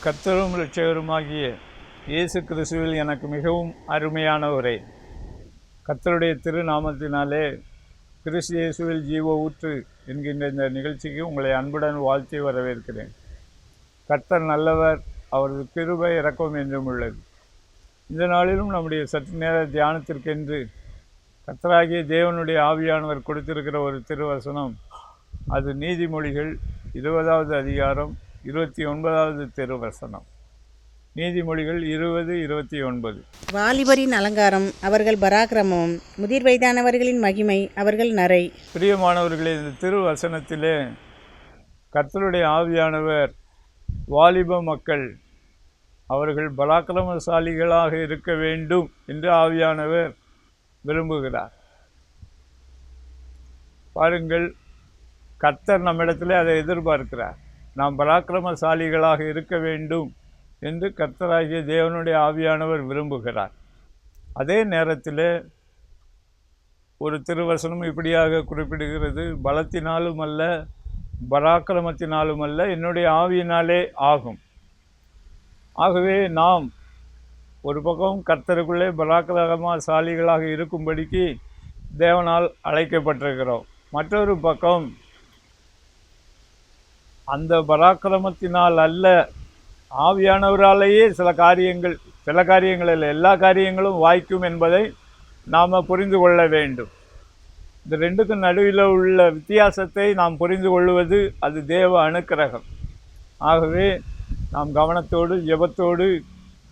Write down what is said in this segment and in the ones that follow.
கர்த்தரும் இரட்சகருமாகிய இயேசு கிறிஸ்துவில் எனக்கு மிகவும் அருமையானவரே, கர்த்தருடைய திருநாமத்தினாலே கிறிஸ்து இயேசுவில் ஜீவ ஊற்று என்கின்ற இந்த நிகழ்ச்சிக்கு உங்களை அன்புடன் வாழ்த்தி வரவேற்கிறேன். கர்த்தர் நல்லவர், அவரது கிருபை இரக்கம் என்றும் உள்ளது. இந்த நாளிலும் நம்முடைய சற்று நேர தியானத்திற்கென்று கர்த்தராகிய தேவனுடைய ஆவியானவர் கொடுத்திருக்கிற ஒரு திருவசனம், அது நீதிமொழிகள் 20வது அதிகாரம் 29வது திருவசனம். நீதிமொழிகள் 20:29. வாலிபரின் அலங்காரம் அவர்கள் பராக்கிரமம், முதிர் வயதானவர்களின் மகிமை அவர்கள் நரை. பிரியமானவர்களே, இந்த திருவசனத்திலே கர்த்தருடைய ஆவியானவர் வாலிப மக்கள் அவர்கள் பராக்கிரமசாலிகளாக இருக்க வேண்டும் என்று ஆவியானவர் விரும்புகிறார். பாருங்கள், கர்த்தர் நம்மிடத்திலே அதை எதிர்பார்க்கிறார். நாம் பராக்கிரமசாலிகளாக இருக்க வேண்டும் என்று கர்த்தராகிய தேவனுடைய ஆவியானவர் விரும்புகிறார். அதே நேரத்தில் ஒரு திருவசனம் இப்படியாக குறிப்பிடுகிறது, பலத்தினாலும் அல்ல பராக்கிரமத்தினாலும் அல்ல, என்னுடைய ஆவியினாலே ஆகும். ஆகவே நாம் ஒரு பக்கம் கர்த்தருக்குள்ளே பராக்கிரமசாலிகளாக இருக்கும்படிக்கு தேவனால் அழைக்கப்பட்டிருக்கிறோம். மற்றொரு பக்கம் அந்த பராக்கிரமத்தினால் அல்ல, ஆவியானவராலேயே சில காரியங்கள் இல்லை, எல்லா காரியங்களும் வாய்க்கும் என்பதை நாம் புரிந்து கொள்ள வேண்டும். இந்த ரெண்டுக்கும் நடுவில் உள்ள வித்தியாசத்தை நாம் புரிந்து கொள்வது அது தேவ அனுக்கிரகம். ஆகவே நாம் கவனத்தோடு ஜெபத்தோடு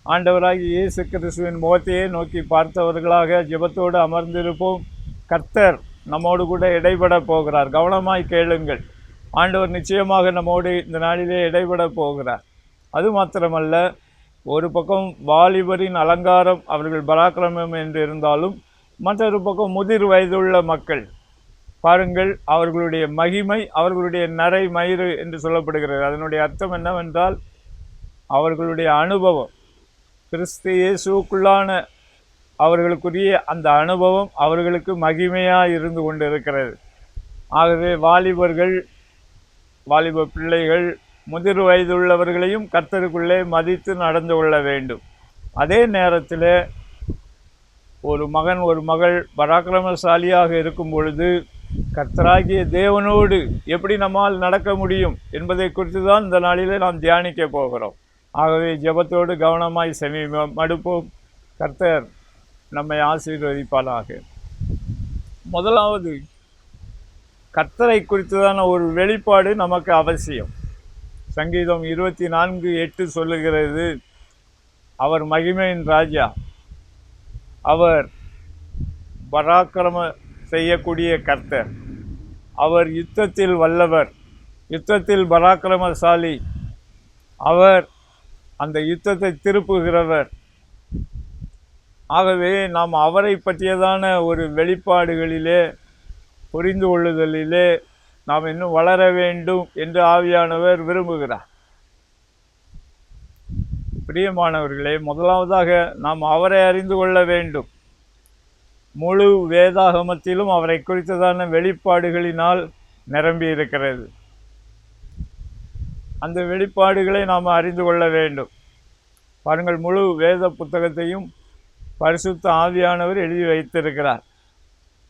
ஆண்டவராகிய இயேசு கிறிஸ்துவின் முகத்தையே நோக்கி பார்த்தவர்களாக ஜெபத்தோடு அமர்ந்திருப்போம். கர்த்தர் நம்மோடு கூட இடைபட போகிறார். கவனமாய் கேளுங்கள். ஆண்டவர் நிச்சயமாக நம்மோடு இந்த நாளிலே இடைபட போகிறார். அது மாத்திரமல்ல, ஒரு பக்கம் வாலிபரின் அலங்காரம் அவர்கள் பராக்கிரமம் என்று இருந்தாலும், மற்றொரு பக்கம் முதிர் வயதுள்ள மக்கள் பாருங்கள், அவர்களுடைய மகிமை அவர்களுடைய நரை மயிறு என்று சொல்லப்படுகிறது. அதனுடைய அர்த்தம் என்னவென்றால், அவர்களுடைய அனுபவம், கிறிஸ்து இயேசுக்குள்ளான அவர்களுக்குரிய அந்த அனுபவம் அவர்களுக்கு மகிமையாக இருந்து கொண்டிருக்கிறது. ஆகவே வாலிப பிள்ளைகள் முதிர் வயதுள்ளவர்களையும் கர்த்தருக்குள்ளே மதித்து நடந்து கொள்ள வேண்டும். அதே நேரத்தில் ஒரு மகள் பராக்கிரமசாலியாக இருக்கும் பொழுது கர்த்தராகிய தேவனோடு எப்படி நம்மால் நடக்க முடியும் என்பதை குறித்து தான் இந்த நாளிலே நாம் தியானிக்க போகிறோம். ஆகவே ஜெபத்தோடு கவனமாய் மடுப்போம். கர்த்தர் நம்மை ஆசீர்வதிப்பாராக. முதலாவது, கர்த்தரை குறித்ததான ஒரு வெளிப்பாடு நமக்கு அவசியம். சங்கீதம் 24:8 சொல்லுகிறது, அவர் மகிமையின் ராஜா, அவர் பராக்கிரம செய்யக்கூடிய கர்த்தர், அவர் யுத்தத்தில் வல்லவர், யுத்தத்தில் பராக்கிரமசாலி, அவர் அந்த யுத்தத்தை திருப்புகிறவர். ஆகவே நாம் அவரை பற்றியதான ஒரு வெளிப்பாடுகளிலே புரிந்து கொள்ளுதலிலே நாம் இன்னும் வளர வேண்டும் என்று ஆவியானவர் விரும்புகிறார். பிரியமானவர்களே, முதலாவதாக நாம் அவரை அறிந்து கொள்ள வேண்டும். முழு வேதாகமத்திலும் அவரை குறித்ததான வெளிப்பாடுகளினால் நிரம்பி இருக்கிறது. அந்த வெளிப்பாடுகளை நாம் அறிந்து கொள்ள வேண்டும். பாருங்கள், முழு வேத புத்தகத்தையும் பரிசுத்த ஆவியானவர் எழுதி வைத்திருக்கிறார்.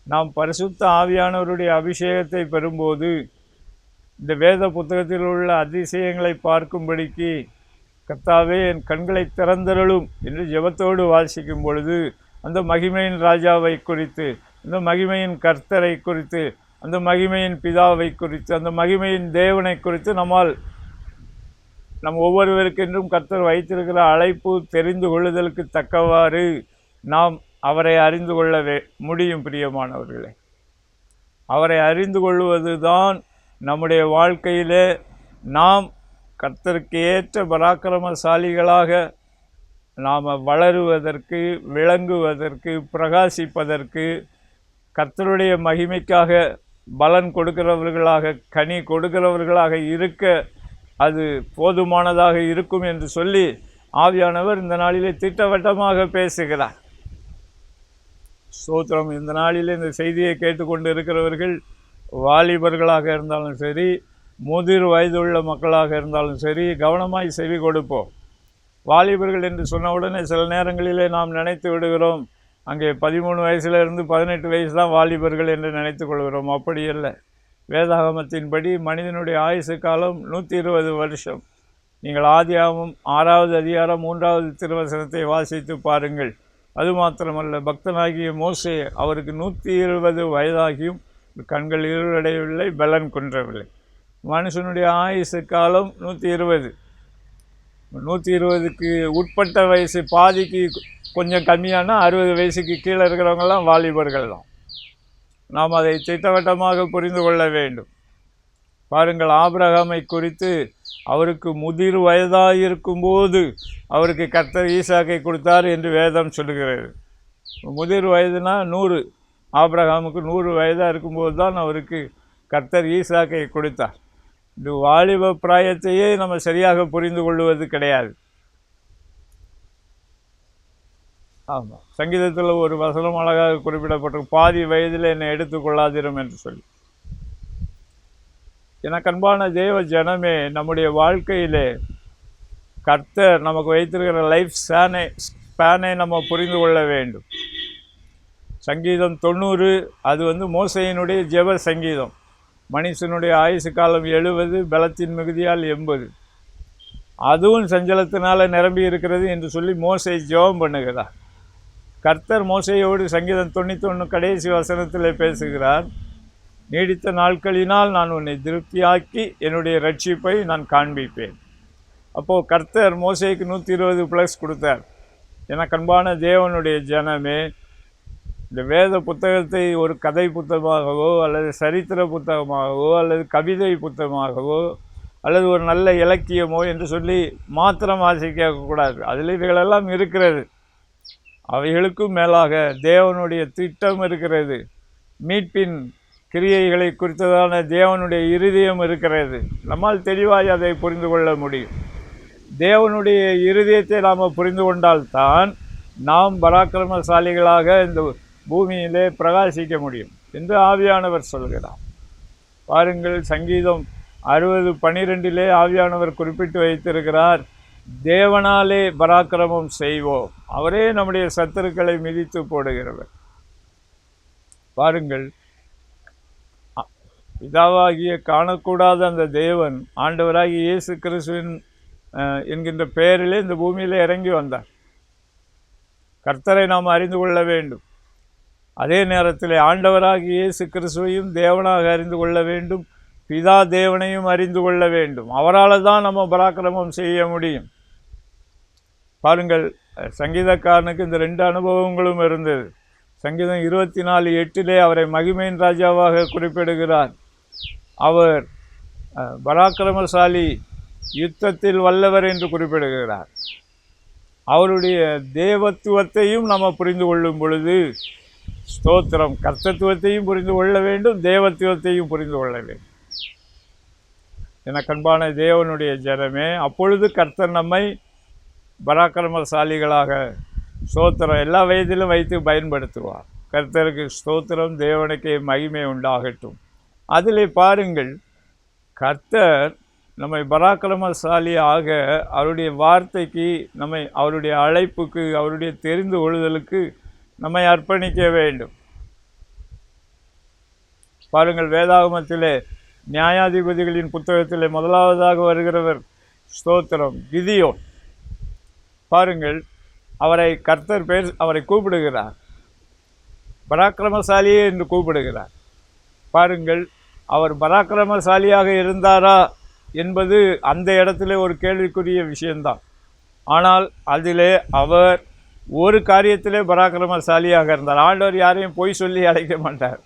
நாம் பரிசுத்த ஆவியானவருடைய அபிஷேகத்தை பெறும்போது இந்த வேத புத்தகத்தில் உள்ள அதிசயங்களை பார்க்கும்படிக்கு, கர்த்தாவே என் கண்களை திறந்தருளும் என்று ஜெபத்தோடு வாசிக்கும் பொழுது அந்த மகிமையின் ராஜாவை குறித்து, அந்த மகிமையின் கர்த்தரை குறித்து, அந்த மகிமையின் பிதாவை குறித்து, அந்த மகிமையின் தேவனை குறித்து நம் ஒவ்வொருவருக்கென்றும் கர்த்தர் வைத்திருக்கிற அழைப்பு தெரிந்து கொள்ளுதலுக்கு தக்கவாறு நாம் அவரை அறிந்து கொள்ள முடியும். பிரியமானவர்களே, அவரை அறிந்து கொள்வது தான் நம்முடைய வாழ்க்கையிலே நாம் கர்த்தருக்கு ஏற்ற பராக்கிரமசாலிகளாக நாம் வளருவதற்கு, விளங்குவதற்கு, பிரகாசிப்பதற்கு, கர்த்தருடைய மகிமைக்காக பலன் கொடுக்கிறவர்களாக, கனி கொடுக்கிறவர்களாக இருக்க அது போதுமானதாக இருக்கும் என்று சொல்லி ஆவியானவர் இந்த நாளிலே திட்டவட்டமாக பேசுகிறார். ஸ்தோத்திரம். இந்த நாளிலே இந்த செய்தியை கேட்டுக்கொண்டு இருக்கிறவர்கள் வாலிபர்களாக இருந்தாலும் சரி, முதிர் வயதுள்ள மக்களாக இருந்தாலும் சரி கவனமாய் செவி கொடுப்போம். வாலிபர்கள் என்று சொன்ன உடனே சில நேரங்களிலே நாம் நினைத்து விடுகிறோம், அங்கே 13 வயசுலேருந்து 18 வயசு தான் வாலிபர்கள் என்று நினைத்து கொள்கிறோம். அப்படி இல்லை. வேதாகமத்தின்படி மனிதனுடைய ஆயுசு காலம் 120 வருஷம். நீங்கள் ஆதியாகமம் 6வது அதிகாரம் 3வது திருவசனத்தை வாசித்து பாருங்கள். அது மாத்திரமல்ல, பக்தனாகிய மோசே, அவருக்கு 120 வயதாகியும் கண்கள் இருளடையவில்லை, பலன் குன்றவில்லை. மனுஷனுடைய ஆயுசு காலம் 120. 120க்கு உட்பட்ட வயசு பாதிக்கு கொஞ்சம் கம்மியான 60 வயசுக்கு கீழே இருக்கிறவங்கெல்லாம் வாலிபர்கள் தான். நாம் அதை திட்டவட்டமாக புரிந்து கொள்ள வேண்டும். பாருங்கள், ஆபிரகாமை குறித்து அவருக்கு முதிர் வயதாக இருக்கும்போது அவருக்கு கர்த்தர் ஈசாக்கை கொடுத்தார் என்று வேதம் சொல்லுகிறது. முதிர் வயதுனா 100. ஆபிரகாமுக்கு 100 வயதாக இருக்கும்போது தான் அவருக்கு கர்த்தர் ஈசாக்கை கொடுத்தார். இது வாலிப பிராயத்தையே நம்ம சரியாக புரிந்து கொள்வது கிடையாது. ஆமாம், சங்கீதத்தில் ஒரு வசனம் அழகாக குறிப்பிடப்பட்டிருக்கு, பாதி வயதில் என்னை எடுத்துக்கொள்ளாதிரும் என்று சொல்லி. எனக்கு அன்பான தேவ ஜனமே, நம்முடைய வாழ்க்கையிலே கர்த்தர் நமக்கு வைத்திருக்கிற லைஃப் ஸ்பேனை நம்ம புரிந்து கொள்ள வேண்டும். சங்கீதம் 90 அது மோசையினுடைய ஜெப சங்கீதம். மனுஷனுடைய ஆயுசு காலம் 70, பலத்தின் மிகுதியால் 80. அதுவும் சஞ்சலத்தினால் நிரம்பி இருக்கிறது என்று சொல்லி மோசை ஜெபம் பண்ணுகிறார். கர்த்தர் மோசையோடு சங்கீதம் 91 கடைசி வசனத்தில் பேசுகிறார், நீடித்த நாட்களினால் நான் உன்னை திருப்தியாக்கி என்னுடைய ரட்சிப்பை நான் காண்பிப்பேன். அப்போது கர்த்தர் மோசைக்கு 120+ கொடுத்தார். எனக்கு அன்பான தேவனுடைய ஜனமே, இந்த வேத புத்தகத்தை ஒரு கதை புத்தகமாகவோ அல்லது சரித்திர புத்தகமாகவோ அல்லது கவிதை புத்தகமாகவோ அல்லது ஒரு நல்ல இலக்கியமோ என்று சொல்லி மாத்திரம் வாசிக்கக்கூடாது. அதில் இவைகளெல்லாம் இருக்கிறது. அவைகளுக்கும் மேலாக தேவனுடைய திட்டம் இருக்கிறது. மீட்பின் கிரியைகளை குறித்ததான தேவனுடைய இருதயம் இருக்கிறது. நம்மால் தெளிவாய் அதை புரிந்து கொள்ள முடியும். தேவனுடைய இருதயத்தை நாம் புரிந்து கொண்டால்தான் நாம் பராக்கிரமசாலிகளாக இந்த பூமியிலே பிரகாசிக்க முடியும் என்று ஆவியானவர் சொல்கிறார். பாருங்கள், சங்கீதம் 60:12 ஆவியானவர் குறிப்பிட்டு வைத்திருக்கிறார், தேவனாலே பராக்கிரமம் செய்வோம், அவரே நம்முடைய சத்துருக்களை மிதித்து போடுகிறவர். பாருங்கள், பிதாவாகிய காணக்கூடாத அந்த தேவன் ஆண்டவராகிய இயேசு கிறிஸ்துவின் என்கின்ற பெயரிலே இந்த பூமியிலே இறங்கி வந்தார். கர்த்தரை நாம் அறிந்து கொள்ள வேண்டும். அதே நேரத்தில் ஆண்டவராகிய இயேசு கிறிஸ்துவையும் தேவனாக அறிந்து கொள்ள வேண்டும், பிதா தேவனையும் அறிந்து கொள்ள வேண்டும். அவரால் தான் நம்ம பராக்கிரமம் செய்ய முடியும். பாருங்கள், சங்கீதக்காரனுக்கு இந்த 2 அனுபவங்களும் இருந்தது. சங்கீதம் 24:8 அவரை மகிமையின் ராஜாவாக குறிப்பிடுகிறார். அவர் பராக்கிரமசாலி, யுத்தத்தில் வல்லவர் என்று குறிப்பிடுகிறார். அவருடைய தேவத்துவத்தையும் நம்ம புரிந்து கொள்ளும் பொழுது, ஸ்தோத்திரம், கர்த்தத்துவத்தையும் புரிந்து கொள்ள வேண்டும், தேவத்துவத்தையும் புரிந்து கொள்ள வேண்டும். எனக்கு அன்பான தேவனுடைய ஜனமே, அப்பொழுது கர்த்தர் நம்மை பராக்கிரமசாலிகளாக ஸ்தோத்திரம் எல்லா வயதிலும் வைத்து பயன்படுத்துவார். கர்த்தருக்கு ஸ்தோத்திரம், தேவனுக்கு மகிமை உண்டாகட்டும். அதில் பாருங்கள், கர்த்தர் நம்மை பராக்கிரமசாலியாக அவருடைய வார்த்தைக்கு, நம்மை அவருடைய அழைப்புக்கு, அவருடைய தெரிந்து கொள்ளுதலுக்கு நம்மை அர்ப்பணிக்க வேண்டும். பாருங்கள், வேதாகமத்திலே நியாயாதிபதிகளின் புத்தகத்திலே முதலாவதாக வருகிறவர் ஸ்தோத்திரம் கிதியோன். பாருங்கள், கர்த்தர் அவரை கூப்பிடுகிறார், பராக்கிரமசாலியே என்று கூப்பிடுகிறார். பாருங்கள், அவர் பராக்கிரமசாலியாக இருந்தாரா என்பது அந்த இடத்துல ஒரு கேள்விக்குரிய விஷயம்தான். ஆனால் அதிலே அவர் ஒரு காரியத்திலே பராக்கிரமசாலியாக இருந்தார். ஆண்டவர் யாரையும் பொய் சொல்லி அழைக்க மாட்டார்.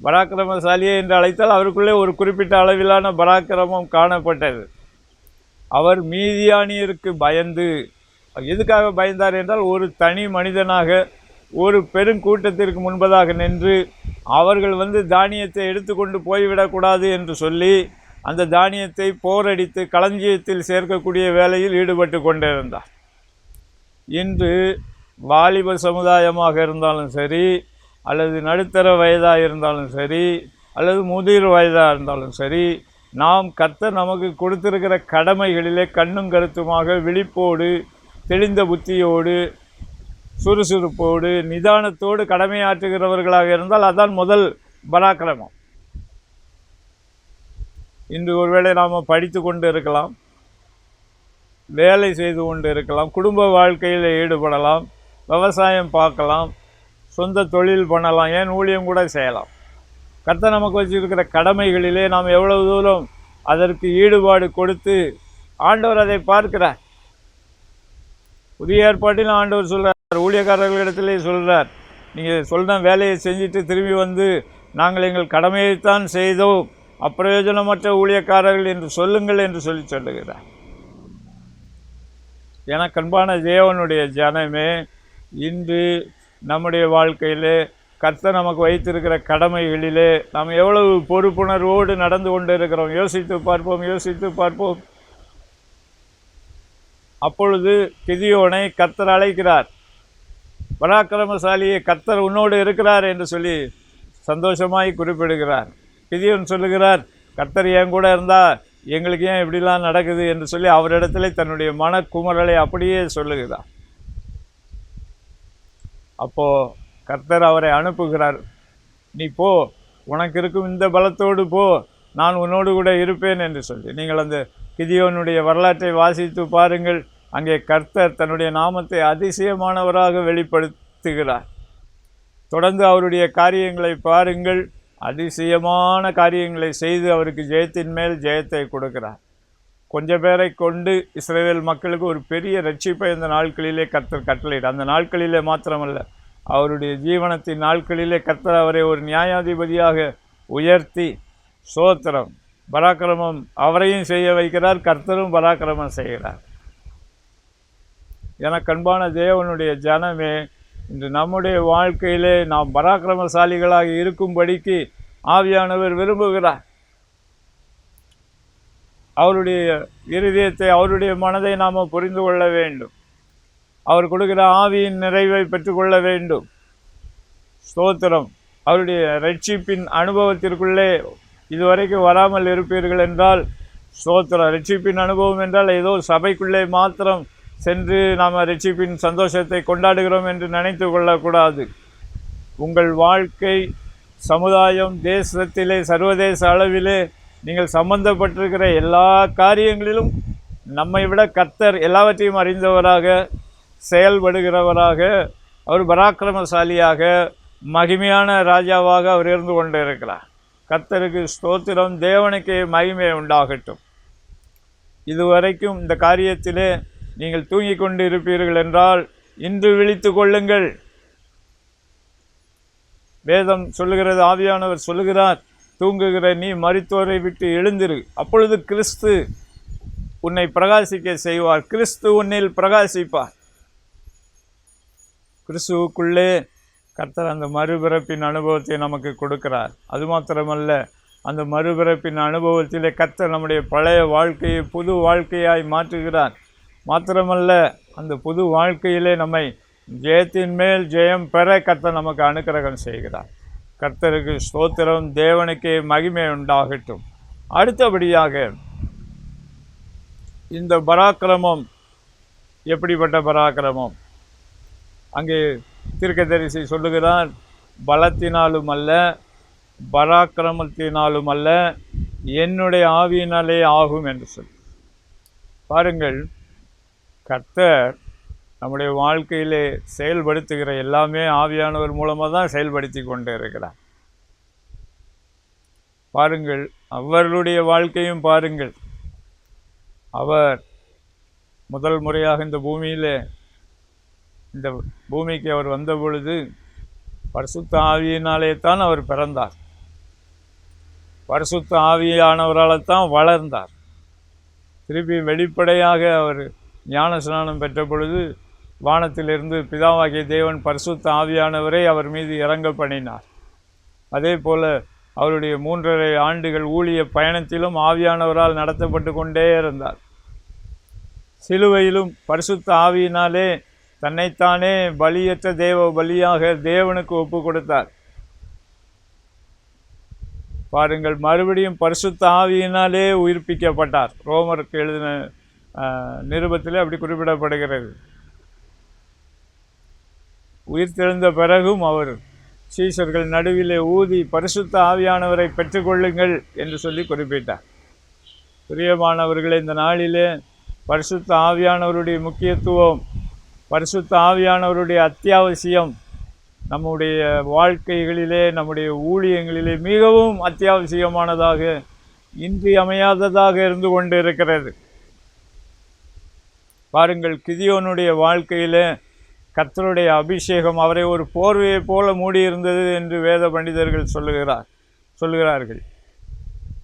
பராக்கிரமசாலியே என்று அழைத்தால் அவருக்குள்ளே ஒரு குறிப்பிட்ட அளவிலான பராக்கிரமம் காணப்பட்டது. அவர் மீதியானியருக்கு பயந்து, எதுக்காக பயந்தார் என்றால், ஒரு தனி மனிதனாக ஒரு பெருங்கூட்டத்திற்கு முன்பதாக நின்று அவர்கள் தானியத்தை எடுத்துக்கொண்டு போய்விடக்கூடாது என்று சொல்லி அந்த தானியத்தை போரடித்து களஞ்சியத்தில் சேர்க்கக்கூடிய வேலையில் ஈடுபட்டு கொண்டிருந்தார். இன்று வாலிப சமுதாயமாக இருந்தாலும் சரி, அல்லது நடுத்தர வயதாக இருந்தாலும் சரி, அல்லது முதிர் வயதாக இருந்தாலும் சரி, நாம் கர்த்தர் நமக்கு கொடுத்திருக்கிற கடமைகளிலே கண்ணும் கருத்துமாக விழிப்போடு தெளிந்த புத்தியோடு சுறுசுறுப்போடு நிதானத்தோடு கடமையாற்றுகிறவர்களாக இருந்தால் அதான் முதல் பராக்கிரமம். இன்று ஒருவேளை நாம் படித்து கொண்டு இருக்கலாம், வேலை செய்து கொண்டு இருக்கலாம், குடும்ப வாழ்க்கையில் ஈடுபடலாம், விவசாயம் பார்க்கலாம், சொந்த தொழில் பண்ணலாம், ஏன் ஊழியம் கூட செய்யலாம். கர்த்தர் நமக்கு வச்சிருக்கிற கடமைகளிலே நாம் எவ்வளவு தூரம் அதற்கு ஈடுபாடு கொடுத்து ஆண்டவர் அதை பார்க்கிறார். புதிய ஏற்பாட்டில் ஆண்டவர் சொல்கிறார், ஊழியக்காரர்களிடத்திலே சொல்கிறார், நீங்கள் சொன்ன வேலையை செஞ்சுட்டு திரும்பி வந்து நாங்கள் எங்கள் கடமையைத்தான் செய்தோம், அப்பிரயோஜனமற்ற ஊழியக்காரர்கள் என்று சொல்லுங்கள் என்று சொல்லுகிறார். எனக்கு அன்பான தேவனுடைய ஜனமே, இன்று நம்முடைய வாழ்க்கையிலே கர்த்தர் நமக்கு வைத்திருக்கிற கடமைகளிலே நாம் எவ்வளவு பொறுப்புணர்வோடு நடந்து கொண்டு இருக்கிறோம் யோசித்து பார்ப்போம். அப்பொழுது கிதியோனை கர்த்தர் அழைக்கிறார். பராக்கிரமசாலியை கர்த்தர் உன்னோடு இருக்கிறார் என்று சொல்லி சந்தோஷமாய் குறிப்பிடுகிறார். கிதியோன் சொல்லுகிறார், கர்த்தர் என் கூட இருந்தால் எங்களுக்கு ஏன் இப்படிலாம் நடக்குது என்று சொல்லி அவரிடத்திலே தன்னுடைய மனக்குமரலை அப்படியே சொல்லுகிறார். அப்போது கர்த்தர் அவரை அனுப்புகிறார். நீ போ, உனக்கு இருக்கும் இந்த பலத்தோடு போ, நான் உன்னோடு கூட இருப்பேன் என்று சொல்லி. நீங்கள் அந்த கிதியோனுடைய வரலாற்றை வாசித்து பாருங்கள். அங்கே கர்த்தர் தன்னுடைய நாமத்தை அதிசயமானவராக வெளிப்படுத்துகிறார். தொடர்ந்து அவருடைய காரியங்களை பாருங்கள். அதிசயமான காரியங்களை செய்து அவருக்கு ஜெயத்தின் மேல் ஜெயத்தை கொடுக்கிறார். கொஞ்சம் பேரை கொண்டு இஸ்ரவேல் மக்களுக்கு ஒரு பெரிய ரட்சிப்பை இந்த நாட்களிலே கர்த்தர் கட்டளையிட்டார். அந்த நாட்களிலே மாத்திரமல்ல, அவருடைய ஜீவனத்தின் நாட்களிலே கர்த்தர் அவரை ஒரு நியாயாதிபதியாக உயர்த்தி சோத்திரம் பராக்கிரமம் அவரையும் செய்ய வைக்கிறார், கர்த்தரும் பராக்கிரமம் செய்கிறார். எனக்கு அன்பான தேவனுடைய ஜனமே, இன்று நம்முடைய வாழ்க்கையிலே நாம் பராக்கிரமசாலிகளாக இருக்கும்படிக்கு ஆவியானவர் விரும்புகிறார். அவருடைய இருதயத்தை, அவருடைய மனதை நாம் புரிந்து கொள்ள வேண்டும். அவர் கொடுக்கிற ஆவியின் நிறைவை பெற்றுக்கொள்ள வேண்டும். ஸ்தோத்திரம். அவருடைய ரட்சிப்பின் அனுபவத்திற்குள்ளே இதுவரைக்கும் வராமல் இருப்பீர்கள் என்றால் ஸ்தோத்திரம். ரட்சிப்பின் அனுபவம் என்றால் ஏதோ சபைக்குள்ளே மாத்திரம் சென்று நாம் ரட்சிப்பின் சந்தோஷத்தை கொண்டாடுகிறோம் என்று நினைத்து கொள்ளக்கூடாது. உங்கள் வாழ்க்கை, சமுதாயம், தேசத்திலே, சர்வதேச அளவிலே நீங்கள் சம்பந்தப்பட்டிருக்கிற எல்லா காரியங்களிலும் நம்மை விட கர்த்தர் எல்லாவற்றையும் அறிந்தவராக, செயல்படுகிறவராக, அவர் பராக்கிரமசாலியாக, மகிமையான ராஜாவாக அவர் இருந்து கொண்டு இருக்கிறார். கர்த்தருக்கு ஸ்தோத்திரம். தேவனுக்கு மகிமை உண்டாகட்டும். இதுவரைக்கும் இந்த காரியத்திலே நீங்கள் தூங்கிக் கொண்டு இருப்பீர்கள் என்றால் இன்று விழித்து கொள்ளுங்கள். வேதம் சொல்லுகிறது, ஆவியானவர் சொல்லுகிறார், தூங்குகிற நீ மரித்தோரை விட்டு எழுந்திரு, அப்பொழுது கிறிஸ்து உன்னை பிரகாசிக்க செய்வார். கிறிஸ்து உன்னில் பிரகாசிப்பார். கிறிஸ்துவுக்குள்ளே கர்த்தர் அந்த மறுபிறப்பின் அனுபவத்தை நமக்கு கொடுக்கிறார். அது மாத்திரமல்ல, அந்த மறுபிறப்பின் அனுபவத்திலே கர்த்தர் நம்முடைய பழைய வாழ்க்கையை புது வாழ்க்கையாய் மாற்றுகிறார். மாத்திரமல்ல, அந்த புது வாழ்க்கையிலே நம்மை ஜெயத்தின் மேல் ஜெயம் பெற கர்த்தர் நமக்கு அனுக்கிரகம் செய்கிறார். கர்த்தருக்கு ஸ்தோத்திரம். தேவனுக்கே மகிமை உண்டாகட்டும். அடுத்தபடியாக இந்த பராக்கிரமம் எப்படிப்பட்ட பராக்கிரமம்? அங்கே தீர்க்கதரிசி சொல்லுகிறார், பலத்தினாலும் அல்ல, பராக்கிரமத்தினாலும் அல்ல, என்னுடைய ஆவியினாலே ஆகும் என்று சொல்லி. பாருங்கள், கர்த்தர் நம்முடைய வாழ்க்கையிலே செயல்படுத்துகிற எல்லாமே ஆவியானவர் மூலமாக தான் செயல்படுத்தி கொண்டு இருக்கிறார். பாருங்கள், அவர்களுடைய வாழ்க்கையும் பாருங்கள். அவர் முதல் முறையாக இந்த பூமிக்கு அவர் வந்த பொழுது பரிசுத்த ஆவியினாலே தான் அவர் பிறந்தார். பரிசுத்த ஆவியானவரால் தான் வளர்ந்தார். திருப்பி வெளிப்படையாக அவர் ஞான ஸ்நானம் பெற்ற பொழுது வானத்திலிருந்து பிதாவாகிய தேவன் பரிசுத்த ஆவியானவரை அவர் மீது இறங்க பண்ணினார். அதே போல் அவருடைய 3.5 ஆண்டுகள் ஊழிய பயணத்திலும் ஆவியானவரால் நடத்தப்பட்டு கொண்டே இருந்தார். சிலுவையிலும் பரிசுத்த ஆவியினாலே தன்னைத்தானே பலியற்ற தேவ பலியாக தேவனுக்கு ஒப்பு கொடுத்தார். பாருங்கள், மறுபடியும் பரிசுத்த ஆவியினாலே உயிர்ப்பிக்கப்பட்டார். ரோமருக்கு எழுதின நிருபத்திலே அப்படி குறிப்பிடப்படுகிறது. உயிர்த்தெழுந்த பிறகும் அவர் சீஷர்கள் நடுவிலே ஊதி பரிசுத்த ஆவியானவரை பெற்றுக்கொள்ளுங்கள் என்று சொல்லி குறிப்பிட்டார். பிரியமானவர்களே, இந்த நாளிலே பரிசுத்த ஆவியானவருடைய முக்கியத்துவம், பரிசுத்த ஆவியானவருடைய அத்தியாவசியம் நம்முடைய வாழ்க்கைகளிலே, நம்முடைய ஊழியங்களிலே மிகவும் அத்தியாவசியமானதாக, இன்றியமையாததாக இருந்து கொண்டு இருக்கிறது. பாருங்கள், கிதியோனுடைய வாழ்க்கையிலே கர்த்தருடைய அபிஷேகம் அவரை ஒரு போர்வையை போல மூடியிருந்தது என்று வேத பண்டிதர்கள் சொல்லுகிறார்கள்.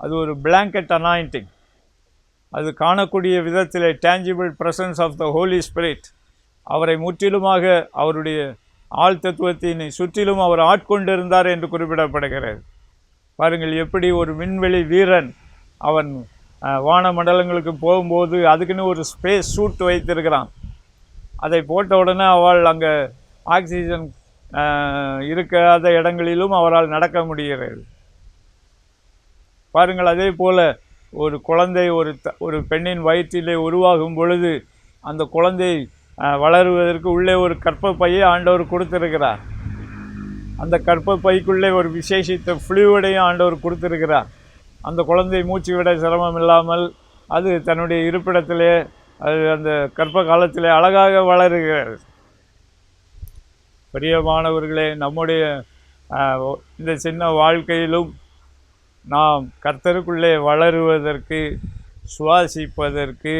அது ஒரு பிளாங்கெட் அனாயிண்டிங். அது காணக்கூடிய விதத்திலே tangible presence of the holy spirit அவரை முற்றிலுமாக அவருடைய ஆழ்தத்துவத்தினை சுற்றிலும் அவர் ஆட்கொண்டிருந்தார் என்று குறிப்பிடப்படுகிறது. பாருங்கள், எப்படி ஒரு விண்வெளி வீரன் அவன் வான மண்டலங்களுக்கு போகும்போது அதுக்குன்னு ஒரு ஸ்பேஸ் சூட் வைத்திருக்கிறான். அதை போட்ட உடனே அவள் அங்கே ஆக்சிஜன் இருக்காத இடங்களிலும் அவரால் நடக்க முடிகிறது. பாருங்கள், அதே போல் ஒரு குழந்தை ஒரு பெண்ணின் வயிற்றிலே உருவாகும் பொழுது அந்த குழந்தை வளருவதற்கு உள்ளே ஒரு கர்ப்பப்பையை ஆண்டவர் கொடுத்திருக்கிறார். அந்த கர்ப்பப்பைக்குள்ளே ஒரு விசேஷித்த ஃப்ளூயிடையும் ஆண்டவர் கொடுத்திருக்கிறார். அந்த குழந்தை மூச்சு விட சிரமம் இல்லாமல் அது தன்னுடைய இருப்பிடத்திலே அது அந்த கர்ப்ப காலத்திலே அழகாக வளருகிறது. பிரியமானவர்களே, நம்முடைய இந்த சின்ன வாழ்க்கையிலும் நாம் கர்த்தருக்குள்ளே வளருவதற்கு, சுவாசிப்பதற்கு,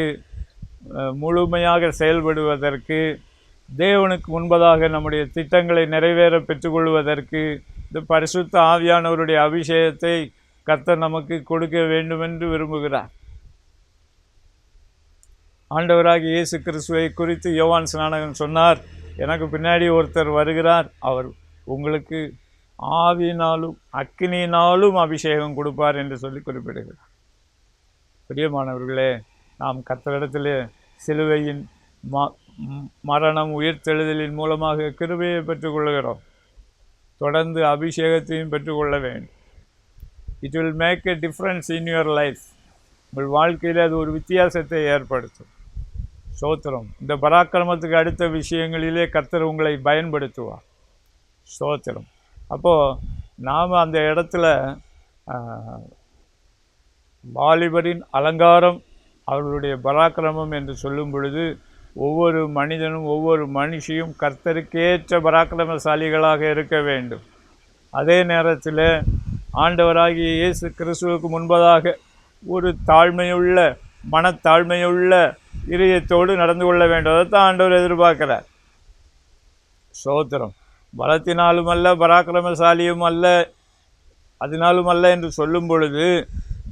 முழுமையாக செயல்படுவதற்கு, தேவனுக்கு முன்பதாக நம்முடைய திட்டங்களை நிறைவேற பெற்றுக்கொள்வதற்கு இந்த பரிசுத்த ஆவியானவருடைய அபிஷேகத்தை கர்த்தர் நமக்கு கொடுக்க வேண்டுமென்று விரும்புகிறார். ஆண்டவராகிய இயேசு கிறிஸ்துவை குறித்து யோவான் ஸ்நானகன் சொன்னார், எனக்கு பின்னாடி ஒருத்தர் வருகிறார், அவர் உங்களுக்கு ஆவியினாலும் அக்கினியினாலும் அபிஷேகம் கொடுப்பார் என்று சொல்லி குறிப்பிடுகிறார். பிரியமானவர்களே, நாம் கர்த்தரிடத்திலே சிலுவையின் மரணம் உயிர்த்தெழுதலின் மூலமாக கிருபையை பெற்றுக்கொள்கிறோம். தொடர்ந்து அபிஷேகத்தையும் பெற்றுக்கொள்ள வேண்டும். It will make a difference in your life. உங்கள் வாழ்க்கையில் அது ஒரு வித்தியாசத்தை ஏற்படுத்தும். ஸ்தோத்திரம். இந்த பராக்கிரமத்துக்கு அடுத்த விஷயங்களிலே கர்த்தர் உங்களை பயன்படுத்துவார். ஸ்தோத்திரம். அப்போது நாம் அந்த இடத்துல வாலிபரின் அலங்காரம் அவர்களுடைய பராக்கிரமம் என்று சொல்லும் பொழுது ஒவ்வொரு மனிதனும் ஒவ்வொரு மனுஷியும் கர்த்தருக்கேற்ற பராக்கிரமசாலிகளாக இருக்க வேண்டும். அதே நேரத்தில் ஆண்டவராகிய இயேசு கிறிஸ்துவுக்கு முன்பதாக ஒரு தாழ்மையுள்ள மனத்தாழ்மையுள்ள இதயத்தோடு நடந்து கொள்ள வேண்டும். அதைத்தான் ஆண்டவர் எதிர்பார்க்கிறார். ஸ்தோத்திரம். பலத்தினாலும் அல்ல, பராக்கிரமசாலியும் அல்ல, அதனாலும் அல்ல என்று சொல்லும் பொழுது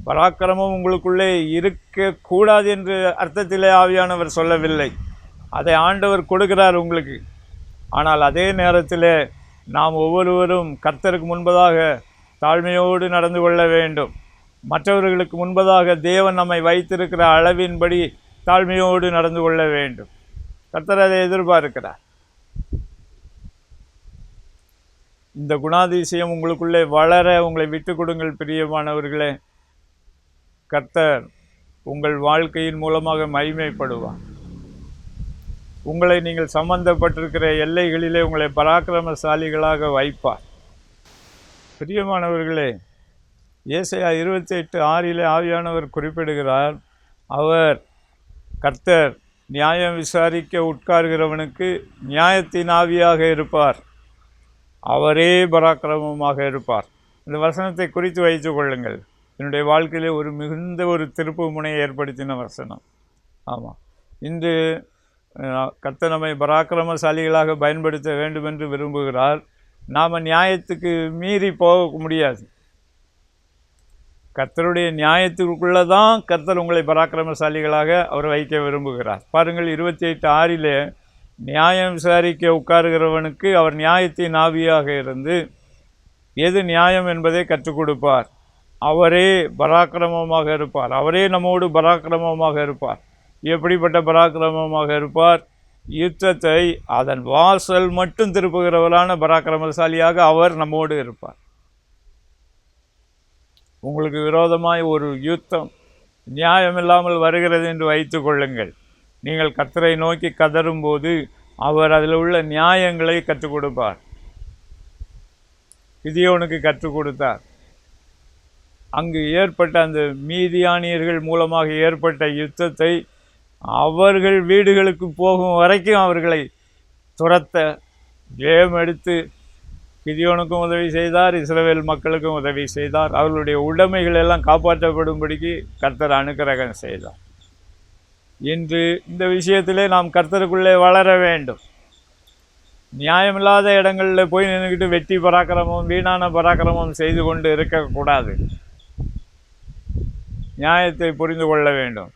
பராக்கிரமம் உங்களுக்குள்ளே இருக்கக்கூடாது என்று அர்த்தத்திலே ஆவியானவர் சொல்லவில்லை. அதை ஆண்டவர் கொடுக்கிறார் உங்களுக்கு. ஆனால் அதே நேரத்தில் நாம் ஒவ்வொருவரும் கர்த்தருக்கு முன்பதாக தாழ்மையோடு நடந்து கொள்ள வேண்டும். மற்றவர்களுக்கு முன்பதாக தேவன் நம்மை வைத்திருக்கிற அளவின்படி தாழ்மையோடு நடந்து கொள்ள வேண்டும். கர்த்தர் அதை எதிர்பார்க்கிறார். இந்த குணாதிசயம் உங்களுக்குள்ளே வளர உங்களை விட்டு கொடுங்கள். பிரியமானவர்களே, கர்த்தர் உங்கள் வாழ்க்கையின் மூலமாக மகிமைப்படுவார். உங்களை நீங்கள் சம்பந்தப்பட்டிருக்கிற எல்லைகளிலே உங்களை பராக்கிரமசாலிகளாக வைப்பார். பிரியமானவர்களே, ஏசாயா 28:6 ஆவியானவர் குறிப்பிடுகிறார், அவர் கர்த்தர் நியாயம் விசாரிக்க உட்கார்கிறவனுக்கு நியாயத்தின் ஆவியாக இருப்பார், அவரே பராக்கிரமமாக இருப்பார். இந்த வசனத்தை குறித்து வைத்து கொள்ளுங்கள். என்னுடைய வாழ்க்கையிலே ஒரு மிகுந்த ஒரு திருப்பு முனையை ஏற்படுத்தின வசனம். ஆமாம், இன்று கர்த்தர் நம்மை பராக்கிரமசாலிகளாக பயன்படுத்த வேண்டும் என்று விரும்புகிறார். நாம் நியாயத்துக்கு மீறி போக முடியாது. கர்த்தருடைய நியாயத்துக்குள்ளே தான் கர்த்தர் உங்களை பராக்கிரமசாலிகளாக அவர் வைக்க விரும்புகிறார். பாருங்கள், 28:6 நியாயம் விசாரிக்க உட்காருகிறவனுக்கு அவர் நியாயத்தின் ஆவியாக இருந்து எது நியாயம் என்பதை கற்றுக் கொடுப்பார், அவரே பராக்கிரமமாக இருப்பார், அவரே நம்மோடு பராக்கிரமமாக இருப்பார். எப்படிப்பட்ட பராக்கிரமமாக இருப்பார்? யுத்தத்தை அதன் வாசல் மட்டும் திருப்புகிறவரான பராக்கிரமசாலியாக அவர் நம்மோடு இருப்பார். உங்களுக்கு விரோதமாய் ஒரு யுத்தம் நியாயமில்லாமல் வருகிறது என்று வைத்து கொள்ளுங்கள். நீங்கள் கர்த்தரை நோக்கி கதறும்போது அவர் அதில் உள்ள நியாயங்களை கற்றுக் கொடுப்பார். கிதியோனுக்கு கற்றுக் கொடுத்தார். அங்கு ஏற்பட்ட அந்த மீதியானியர்கள் மூலமாக ஏற்பட்ட யுத்தத்தை அவர்கள் வீடுகளுக்கு போகும் வரைக்கும் அவர்களை துரத்த ஜெயம் எடுத்து கிதியோனுக்கும் உதவி செய்தார், இஸ்ரவேல் மக்களுக்கும் உதவி செய்தார். அவர்களுடைய உடைமைகள் எல்லாம் காப்பாற்றப்படும்படிக்கு கர்த்தர் அனுக்கிரகம் செய்தார். இன்று இந்த விஷயத்திலே நாம் கர்த்தருக்குள்ளே வளர வேண்டும். நியாயமில்லாத இடங்களில் போய் நின்றுக்கிட்டு வெட்டி பராக்கிரமம் வீணான பராக்கிரமம் செய்து கொண்டு இருக்கக்கூடாது. நியாயத்தை புரிந்து கொள்ள வேண்டும்.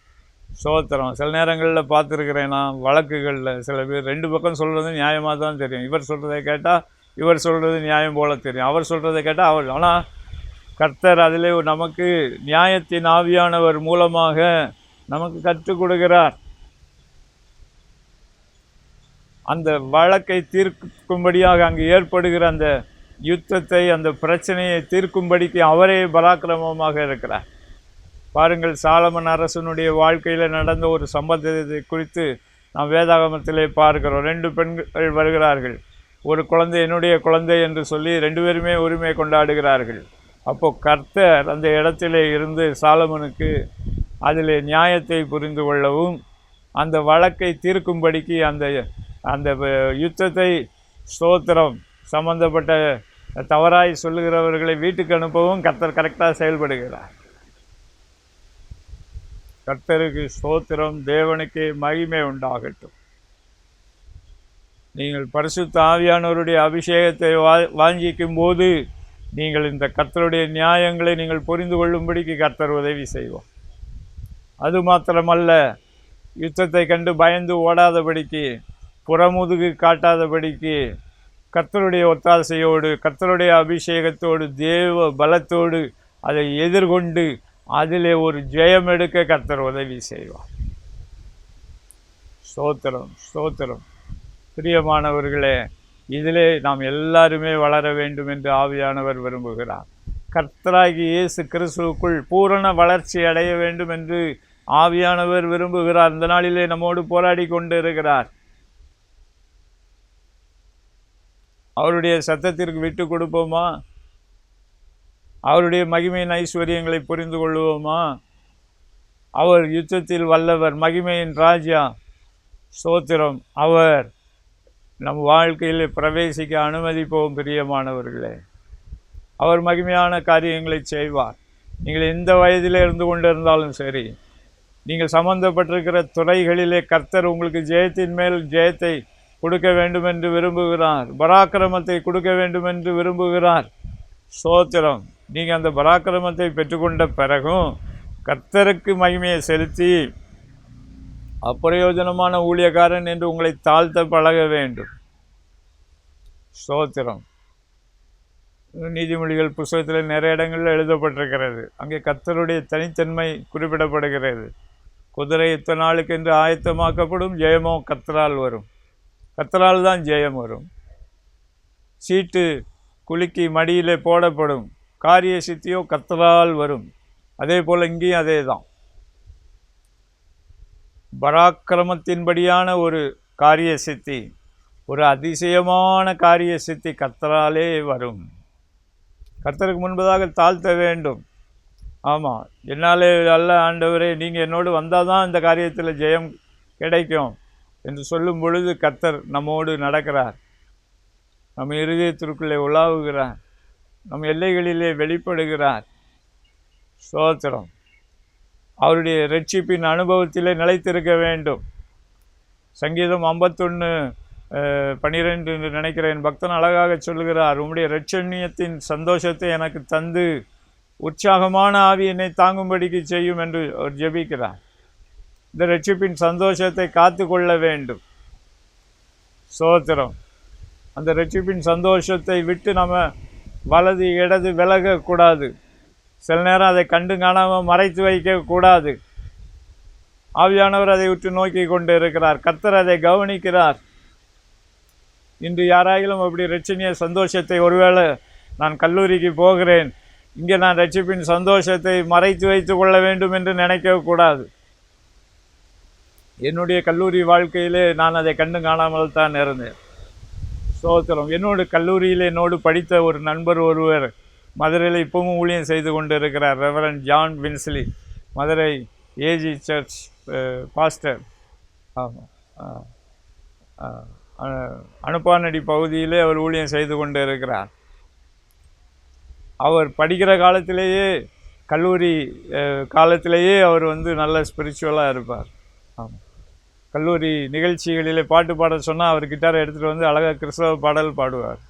சோத்திரம். சில நேரங்களில் பார்த்துருக்கிறேன் நான் வழக்குகளில் சில பேர் ரெண்டு பக்கம் சொல்கிறது நியாயமாக தான் தெரியும். இவர் சொல்கிறதை கேட்டால் இவர் சொல்கிறது நியாயம் போல தெரியும், அவர் சொல்கிறதை கேட்டால் அவர். ஆனால் கர்த்தர் அதிலே நமக்கு நியாயத்தின் ஆவியானவர் மூலமாக நமக்கு கற்றுக் கொடுக்கிறார். அந்த வழக்கை தீர்க்கும்படியாக அங்கு ஏற்படுகிற அந்த யுத்தத்தை, அந்த பிரச்சனையை தீர்க்கும்படிக்கு அவரே பராக்கிரமமாக இருக்கிறார். பாருங்கள், சாலமன் அரசனுடைய வாழ்க்கையில் நடந்த ஒரு சம்பவத்தை குறித்து நாம் வேதாகமத்திலே பார்க்கிறோம். 2 பெண்கள் வருகிறார்கள். ஒரு குழந்தை என்னுடைய குழந்தை என்று சொல்லி 2 பேருமே உரிமை கொண்டாடுகிறார்கள். அப்போது கர்த்தர் அந்த இடத்திலே இருந்து சாலமனுக்கு அதில் நியாயத்தை புரிந்து கொள்ளவும் அந்த வழக்கை தீர்க்கும்படிக்கு அந்த யுத்தத்தை ஸ்தோத்திரம் சம்பந்தப்பட்ட தவறாய் சொல்லுகிறவர்களை வீட்டுக்கு அனுப்பவும் கர்த்தர் கரெக்டாக செயல்படுகிறார். கர்த்தருக்கு ஸ்தோத்திரம், தேவனுக்கு மகிமை உண்டாகட்டும். நீங்கள் பரிசுத்த ஆவியானவருடைய அபிஷேகத்தை வாஞ்சிக்கும் போது நீங்கள் இந்த கர்த்தருடைய நியாயங்களை நீங்கள் புரிந்து கொள்ளும்படிக்கு கர்த்தர் உதவி செய்வோம். அது மாத்திரமல்ல, யுத்தத்தை கண்டு பயந்து ஓடாதபடிக்கு, புறமுதுகு காட்டாதபடிக்கு, கர்த்தருடைய ஒத்தாசையோடு, கர்த்தருடைய அபிஷேகத்தோடு, தேவ பலத்தோடு அதை எதிர்கொண்டு அதிலே ஒரு ஜெயம் எடுக்க கர்த்தர் உதவி செய்வார். ஸ்தோத்திரம், ஸ்தோத்திரம். பிரியமானவர்களே, இதிலே நாம் எல்லாருமே வளர வேண்டும் என்று ஆவியானவர் விரும்புகிறார். கர்த்தராகி இயேசு கிறிஸ்துவுக்குள் பூரண வளர்ச்சி அடைய வேண்டும் என்று ஆவியானவர் விரும்புகிறார். இந்த நாளிலே நம்மோடு போராடி கொண்டு இருக்கிறார். அவருடைய சத்தத்திற்கு விட்டு கொடுப்போமா? அவருடைய மகிமையின் ஐஸ்வர்யங்களை புரிந்து கொள்வோமா? அவர் யுத்தத்தில் வல்லவர், மகிமையின் ராஜா. ஸ்தோத்திரம். அவர் நம் வாழ்க்கையில் பிரவேசிக்க அனுமதிப்போம். பிரியமானவர்களே, அவர் மகிமையான காரியங்களை செய்வார். நீங்கள் எந்த வயதில் இருந்து கொண்டு இருந்தாலும் சரி, நீங்கள் சம்பந்தப்பட்டிருக்கிற துறைகளிலே கர்த்தர் உங்களுக்கு ஜெயத்தின் மேல் ஜெயத்தை கொடுக்க வேண்டும் என்று விரும்புகிறார். பராக்கிரமத்தை கொடுக்க வேண்டும் என்று விரும்புகிறார். ஸ்தோத்திரம். நீங்கள் அந்த பராக்கிரமத்தை பெற்றுக்கொண்ட பிறகும் கர்த்தருக்கு மகிமையை செலுத்தி அப்பிரயோஜனமான ஊழியக்காரன் என்று உங்களை தாழ்த்த பழக வேண்டும். ஸ்தோத்திரம். நீதிமொழிகள் புத்தகத்தில் நிறைய இடங்களில் எழுதப்பட்டிருக்கிறது. அங்கே கர்த்தருடைய தனித்தன்மை குறிப்பிடப்படுகிறது. குதிரை இத்தனை நாளுக்கு என்று ஆயத்தமாக்கப்படும், ஜெயமோ கர்த்தரால் வரும். கர்த்தரால் தான் ஜெயம் வரும். சீட்டு குலுக்கி மடியிலே போடப்படும், காரிய சித்தியோ கர்த்தரால் வரும். அதே போல் இங்கேயும் அதே தான். பராக்கிரமத்தின்படியான ஒரு காரிய சித்தி, ஒரு அதிசயமான காரிய சித்தி கர்த்தராலே வரும். கர்த்தருக்கு முன்பதாக தாழ்த்த வேண்டும். ஆமாம், என்னாலே அல்ல ஆண்டவரே, நீங்கள் என்னோடு வந்தால் தான் இந்த காரியத்தில் ஜெயம் கிடைக்கும் என்று சொல்லும் பொழுது கர்த்தர் நம்மோடு நடக்கிறார். நம் இருதயத்திற்குள்ளே உலாவுகிறார். நம் எல்லைகளிலே வெளிப்படுகிறார். ஸ்தோத்திரம். அவருடைய இரட்சிப்பின் அனுபவத்திலே நிலைத்திருக்க வேண்டும். சங்கீதம் 51:12 என்று நினைக்கிறேன். பக்தன் அழகாக சொல்லுகிறார், உம்முடைய இரட்சணியத்தின் சந்தோஷத்தை எனக்கு தந்து உற்சாகமான ஆவி என்னை தாங்கும்படிக்கு செய்யும் என்று அவர் ஜெபிக்கிறார். இந்த இரட்சிப்பின் சந்தோஷத்தை காத்து கொள்ள வேண்டும். ஸ்தோத்திரம். அந்த இரட்சிப்பின் சந்தோஷத்தை விட்டு நம்ம வலது இடது விலகக்கூடாது. சில நேரம் அதை கண்டு காணாமல் மறைத்து வைக்கக்கூடாது. ஆவியானவர் அதை உற்று நோக்கி கொண்டு இருக்கிறார். கர்த்தர் அதை கவனிக்கிறார். இன்று யாராயிலும் அப்படி இரட்சணிய சந்தோஷத்தை, ஒருவேளை நான் கல்லூரிக்கு போகிறேன், இங்கே நான் ரட்சிப்பின் சந்தோஷத்தை மறைத்து வைத்து கொள்ள வேண்டும் என்று நினைக்கக்கூடாது. என்னுடைய கல்லூரி வாழ்க்கையிலே நான் அதை கண்டு காணாமல் தான் இருந்தேன். ஸ்தோத்திரம். என்னோட கல்லூரியில் என்னோடு படித்த ஒரு நண்பர் ஒருவர் மதுரையில் இப்பவும் ஊழியம் செய்து கொண்டு இருக்கிறார். Reverend John Winsley, Madurai AG church pastor. ஆமாம், அனுப்பானடி பகுதியிலே அவர் ஊழியம் செய்து கொண்டு இருக்கிறார். அவர் படிக்கிற காலத்திலேயே, கல்லூரி காலத்திலேயே அவர் நல்ல ஸ்பிரிச்சுவலாக இருப்பார். ஆமாம், கல்லூரி நிகழ்ச்சிகளிலே பாட்டு பாட சொன்னால் அவர் கிட்டாரை எடுத்துகிட்டு அழகாக கிறிஸ்தவ பாடல் பாடுவார்.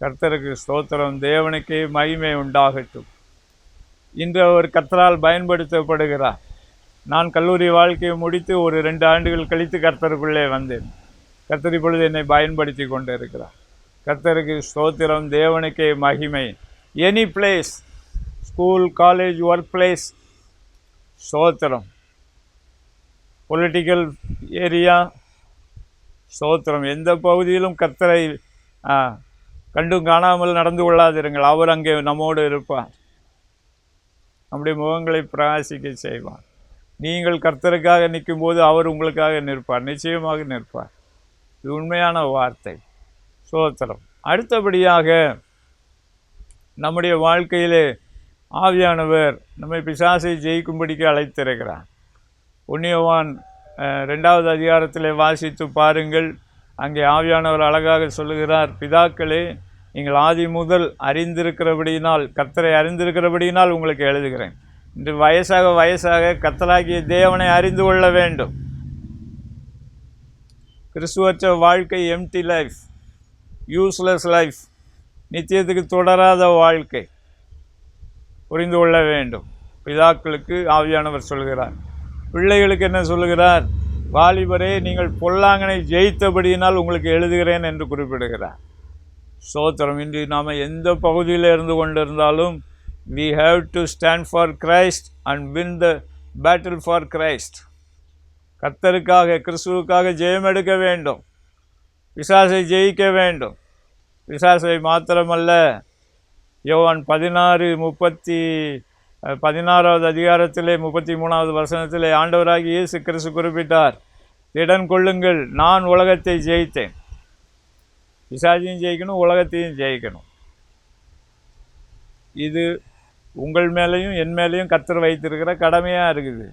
கர்த்தருக்கு ஸ்தோத்திரம், தேவனுக்கே மகிமை உண்டாகட்டும். இன்று அவர் கர்த்தரால் பயன்படுத்தப்படுகிறார். நான் கல்லூரி வாழ்க்கையை முடித்து ஒரு 2 ஆண்டுகள் கழித்து கர்த்தருக்குள்ளே வந்தேன். கர்த்தர் இப்பொழுது என்னை பயன்படுத்தி கொண்டு இருக்கிறார். கர்த்தருக்கு ஸ்தோத்திரம், தேவனுக்கே மகிமை. Any place, school, college, work place, ஸ்தோத்திரம். பொலிட்டிக்கல் ஏரியா, ஸ்தோத்திரம். எந்த பகுதியிலும் கர்த்தரை கண்டும் காணாமல் நடந்து கொள்ளாதிருங்கள். அவர் அங்கே நம்மோடு இருப்பார். நம்முடைய முகங்களை பிரகாசிக்க செய்வார். நீங்கள் கர்த்தருக்காக நிற்கும்போது அவர் உங்களுக்காக நிற்பார், நிச்சயமாக நிற்பார். இது உண்மையான வார்த்தை. ஸ்தோத்திரம். அடுத்தபடியாக நம்முடைய வாழ்க்கையிலே ஆவியானவர் நம்மை பிசாசை ஜெயிக்கும்படிக்கு அழைத்திருக்கிறார். 1 யோவான் 2வது அதிகாரத்திலே வாசித்து பாருங்கள். அங்கே ஆவியானவர் அழகாக சொல்லுகிறார், பிதாக்களே, நீங்கள் ஆதி முதல் அறிந்திருக்கிறபடியினால், கர்த்தரை அறிந்திருக்கிறபடியினால் உங்களுக்கு எழுதுகிறேன். இன்று வயசாக கர்த்தராகிய தேவனை அறிந்து கொள்ள வேண்டும். கிறிஸ்துவற்ற வாழ்க்கை எம்டி லைஃப், யூஸ்லெஸ் லைஃப், நித்தியத்துக்கு தொடராத வாழ்க்கை. புரிந்து கொள்ள வேண்டும். பிதாக்களுக்கு ஆவியானவர் சொல்கிறார். பிள்ளைகளுக்கு என்ன சொல்லுகிறார்? வாலிபரே, நீங்கள் பொல்லாங்கனை ஜெயித்தபடியினால் உங்களுக்கு எழுதுகிறேன் என்று குறிப்பிடுகிறார். ஸ்தோத்திரம். இன்று நாம் எந்த பகுதியில் இருந்து கொண்டிருந்தாலும் we have to stand for Christ and win the battle for Christ. கர்த்தருக்காக, கிறிஸ்துவுக்காக ஜெயம் எடுக்க வேண்டும். பிசாசை ஜெயிக்க வேண்டும். பிசாசை மாத்திரமல்ல, யோவான் 16வது அதிகாரத்திலே 33வது வசனத்திலே ஆண்டவராகிய இயேசு கிறிஸ்து குறிப்பிட்டார், திடன் கொள்ளுங்கள், நான் உலகத்தை ஜெயித்தேன். பிசாசையும் ஜெயிக்கணும், உலகத்தையும் ஜெயிக்கணும். இது உங்கள் மேலேயும் என் மேலேயும் கர்த்தர் வைத்திருக்கிற கடமையாக இருக்குது.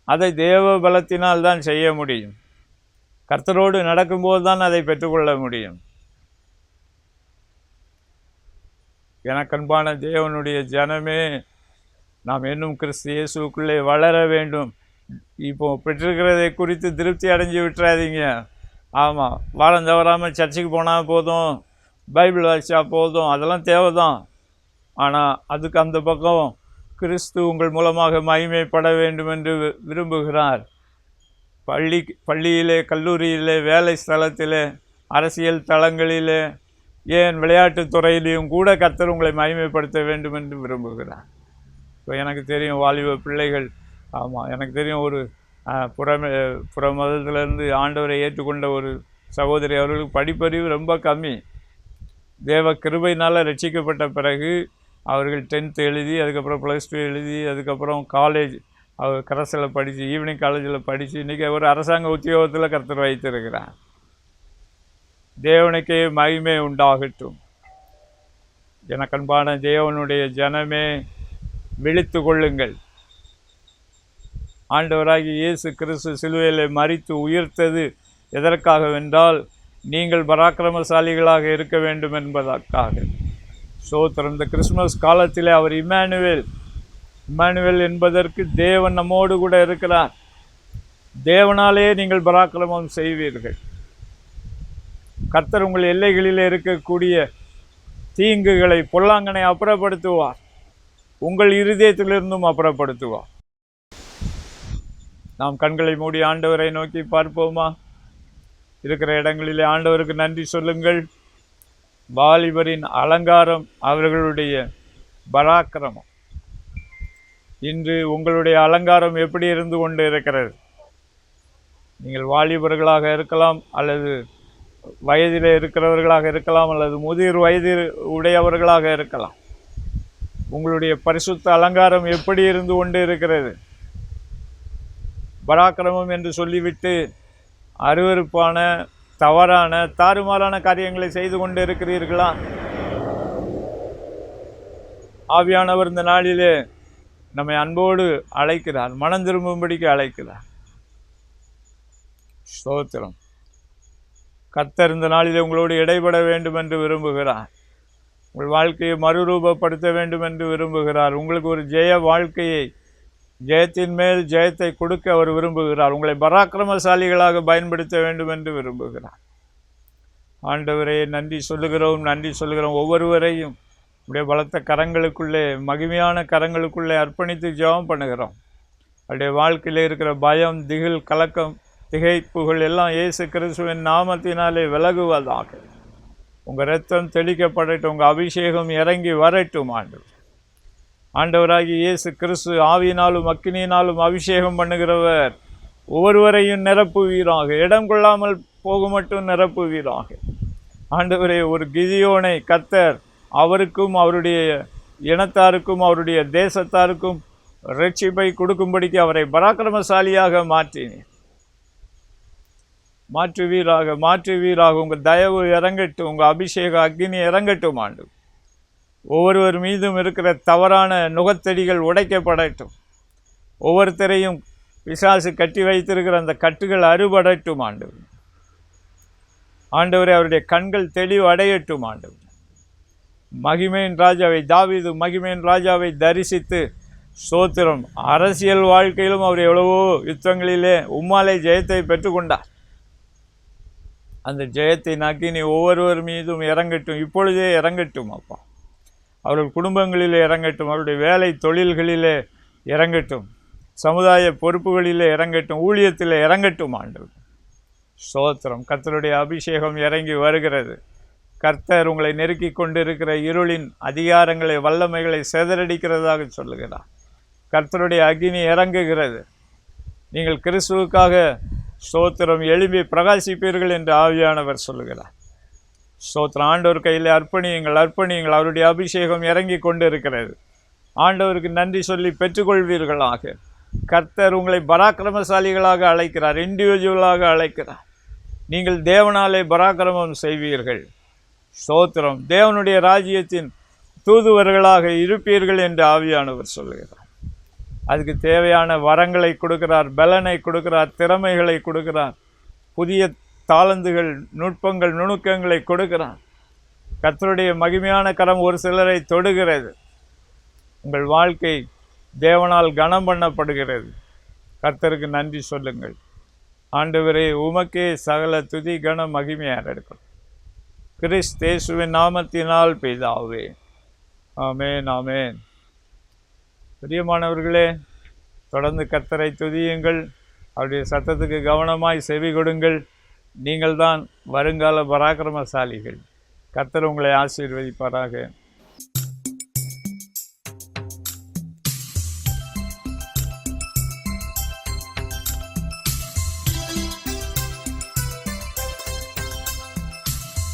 அதை தேவ பலத்தினால் தான் செய்ய முடியும். கர்த்தரோடு நடக்கும்போது தான் அதை பெற்றுக்கொள்ள முடியும். எனக்கன்பான தேவனுடைய ஜனமே, நாம் இன்னும் கிறிஸ்து இயேசுக்குள்ளே வளர வேண்டும். இப்போது பெற்றிருக்கிறதை குறித்து திருப்தி அடைஞ்சு விட்டுறாதீங்க. ஆமாம், வாரம் தவறாமல் சர்ச்சுக்கு போனால் போதும், பைபிள் வாசித்தா போதும், அதெல்லாம் தேவை தான். ஆனால் அதுக்கு அந்த பக்கம் கிறிஸ்து உங்கள் மூலமாக மகிமைப்பட வேண்டும் என்று விரும்புகிறார். பள்ளியிலே, கல்லூரியிலே, வேலை ஸ்தலத்திலே, அரசியல் தளங்களிலே, ஏன் விளையாட்டுத் துறையிலையும் கூட கர்த்தர் உங்களை மகிமைப்படுத்த வேண்டும் என்று விரும்புகிறார். இப்போ எனக்கு தெரியும் வாலிப பிள்ளைகள், ஆமாம், எனக்கு தெரியும் ஒரு புற மதத்திலேருந்து ஆண்டவரை ஏற்றுக்கொண்ட ஒரு சகோதரி, அவர்களுக்கு படிப்பறிவு ரொம்ப கம்மி. தேவ கிருபையினால் ரட்சிக்கப்பட்ட பிறகு அவர்கள் 10th எழுதி, அதுக்கப்புறம் +2 எழுதி, அதுக்கப்புறம் காலேஜ் அவர் கரஸில் படித்து, ஈவினிங் காலேஜில் படித்து, இன்றைக்கி ஒரு அரசாங்க உத்தியோகத்தில் கர்த்தர் வைத்திருக்கிறார். தேவனுக்கே மகிமை உண்டாகட்டும். எனக்கன்பான தேவனுடைய ஜனமே, விழித்து கொள்ளுங்கள். ஆண்டவராகிய இயேசு கிறிஸ்து சிலுவையிலே மரித்து உயிர்த்தது எதற்காகவென்றால், நீங்கள் பராக்கிரமசாலிகளாக இருக்க வேண்டும் என்பதற்காக. ஸ்தோத்திரம். இந்த கிறிஸ்மஸ் காலத்திலே அவர் இம்மானுவேல் என்பதற்கு தேவன் நம்மோடு கூட இருக்கிறார். தேவனாலே நீங்கள் பராக்கிரமம் செய்வீர்கள். கர்த்தர் உங்கள் எல்லைகளில் இருக்கக்கூடிய தீங்குகளை, பொல்லாங்கனை அப்புறப்படுத்துவார். உங்கள் இருதயத்திலிருந்தும் அப்புறப்படுத்துவார். நாம் கண்களை மூடி ஆண்டவரை நோக்கி பார்ப்போமா? இருக்கிற இடங்களிலே ஆண்டவருக்கு நன்றி சொல்லுங்கள். வாலிபரின் அலங்காரம் அவர்களுடைய பராக்கிரமம். இன்று உங்களுடைய அலங்காரம் எப்படி இருந்து கொண்டு இருக்கிறது? நீங்கள் வாலிபர்களாக இருக்கலாம், அல்லது வயதில் இருக்கிறவர்களாக இருக்கலாம், அல்லது முதிர் வயது உடையவர்களாக இருக்கலாம். உங்களுடைய பரிசுத்த அலங்காரம் எப்படி இருந்து கொண்டு இருக்கிறது? பராக்கிரமம் என்று சொல்லிவிட்டு அருவருப்பான, தவறான, தாறுமாறான காரியங்களை செய்து கொண்டு இருக்கிறீர்களா? ஆவியானவர் இந்த நாளிலே நம்மை அன்போடு அழைக்கிறார், மனம் திரும்பும்படிக்கு அழைக்கிறார். ஸ்தோத்திரம். கர்த்தர் இந்த நாளிலே உங்களோடு இடைபட வேண்டும் என்று விரும்புகிறார். உங்கள் வாழ்க்கையை மறுரூபப்படுத்த வேண்டும் என்று விரும்புகிறார். உங்களுக்கு ஒரு ஜெய வாழ்க்கையை, ஜெயத்தின் மேல் ஜெயத்தை கொடுக்க அவர் விரும்புகிறார். உங்களை பராக்கிரமசாலிகளாக பயன்படுத்த வேண்டும் என்று விரும்புகிறார். ஆண்டவரே, நன்றி சொல்லுகிறோம். ஒவ்வொருவரையும் உடைய பலத்த கரங்களுக்குள்ளே, மகிமையான கரங்களுக்குள்ளே அர்ப்பணித்து ஜெபம் பண்ணுகிறோம். அவருடைய வாழ்க்கையில் இருக்கிற பயம், திகில், கலக்கம், திகைப்புகள் எல்லாம் இயேசு கிறிஸ்துவின் நாமத்தினாலே விலகுவதாக. உங்கள் இரத்தம் தெளிக்கப்படட்டும், உங்கள் அபிஷேகம் இறங்கி வரட்டும். ஆண்டவராகி இயேசு கிறிஸ்து ஆவியினாலும் அக்கினியினாலும் அபிஷேகம் பண்ணுகிறவர். ஒவ்வொருவரையும் நிரப்புவீராக, இடம் கொள்ளாமல் போக மட்டும் நிரப்புவீராக. ஆண்டவரே, ஒரு கிதியோனை கர்த்தர் அவருக்கும் அவருடைய இனத்தாருக்கும் அவருடைய தேசத்தாருக்கும் ரட்சிப்பை கொடுக்கும்படிக்கு அவரை பராக்கிரமசாலியாக மாற்றுவீராக. உங்கள் தயவு இறங்கட்டும், உங்கள் அபிஷேக அக்னி இறங்கட்டும். ஒவ்வொருவர் மீதும் இருக்கிற தவறான நுகத்தடிகள் உடைக்கப்படட்டும். ஒவ்வொருத்தரையும் பிசாசு கட்டி வைத்திருக்கிற அந்த கட்டுகள் அறுபடட்டும். ஆண்டவரே, அவருடைய கண்கள் தெளிவு அடையட்டும். மகிமையின் ராஜாவை, தாவீது மகிமையின் ராஜாவை தரிசித்து ஸ்தோத்திரம். அரசியல் வாழ்க்கையிலும் அவர் எவ்வளவோ யுத்தங்களிலே உம்மாலே ஜெயத்தை பெற்றுக்கொண்டார். அந்த ஜெயத்தின் அக்கினி ஒவ்வொருவர் மீதும் இறங்கட்டும், இப்பொழுதே இறங்கட்டும். அப்பா, அவர்கள் குடும்பங்களிலே இறங்கட்டும், அவருடைய வேலை தொழில்களிலே இறங்கட்டும், சமுதாய பொறுப்புகளிலே இறங்கட்டும், ஊழியத்தில் இறங்கட்டும். ஸ்தோத்திரம். கர்த்தருடைய அபிஷேகம் இறங்கி வருகிறது. கர்த்தர் உங்களை நெருக்கி கொண்டிருக்கிற இருளின் அதிகாரங்களை, வல்லமைகளை சிதறடிக்கிறதாக சொல்லுகிறார். கர்த்தருடைய அக்கினி இறங்குகிறது. நீங்கள் கிறிஸ்துவுக்காக ஸ்தோத்திரம் எழுப்பி பிரகாசிப்பீர்கள் என்று ஆவியானவர் சொல்லுகிறார். ஸ்தோத்திரம். ஆண்டவர் கையில் அர்ப்பணியுங்கள். அவருடைய அபிஷேகம் இறங்கி கொண்டு இருக்கிறது. ஆண்டவருக்கு நன்றி சொல்லி பெற்றுக்கொள்வீர்களாக. கர்த்தர் உங்களை பராக்கிரமசாலிகளாக அழைக்கிறார், இண்டிவிஜுவலாக அழைக்கிறார். நீங்கள் தேவனாலே பராக்கிரமம் செய்வீர்கள். ஸ்தோத்திரம். தேவனுடைய ராஜ்யத்தின் தூதுவர்களாக இருப்பீர்கள் என்று ஆவியானவர் சொல்லுகிறார். அதுக்கு தேவையான வரங்களை கொடுக்கிறார், பலனை கொடுக்கிறார், திறமைகளை கொடுக்கிறார், புதிய தாளந்துகள், நுட்பங்கள், நுணுக்கங்களை கொடுக்கிறார். கர்த்தருடைய மகிமையான கரம் ஒரு சிலரை தொடுகிறது. உங்கள் வாழ்க்கை தேவனால் கனம் பண்ணப்படுகிறது. கர்த்தருக்கு நன்றி சொல்லுங்கள். ஆண்டவரே, உமக்கே சகல துதி கன மகிமையாக இருக்கும். கிறிஸ்தேசுவின் நாமத்தினால் பிதாவே, ஆமேன், ஆமேன். பிரியமானவர்களே, தொடர்ந்து கர்த்தரை துதியுங்கள். அவருடைய சத்தத்துக்கு கவனமாய் செவி கொடுங்கள். நீங்கள் தான் வருங்கால பராக்கிரமசாலிகள். கர்த்தர் உங்களை ஆசீர்வதிப்பாராக.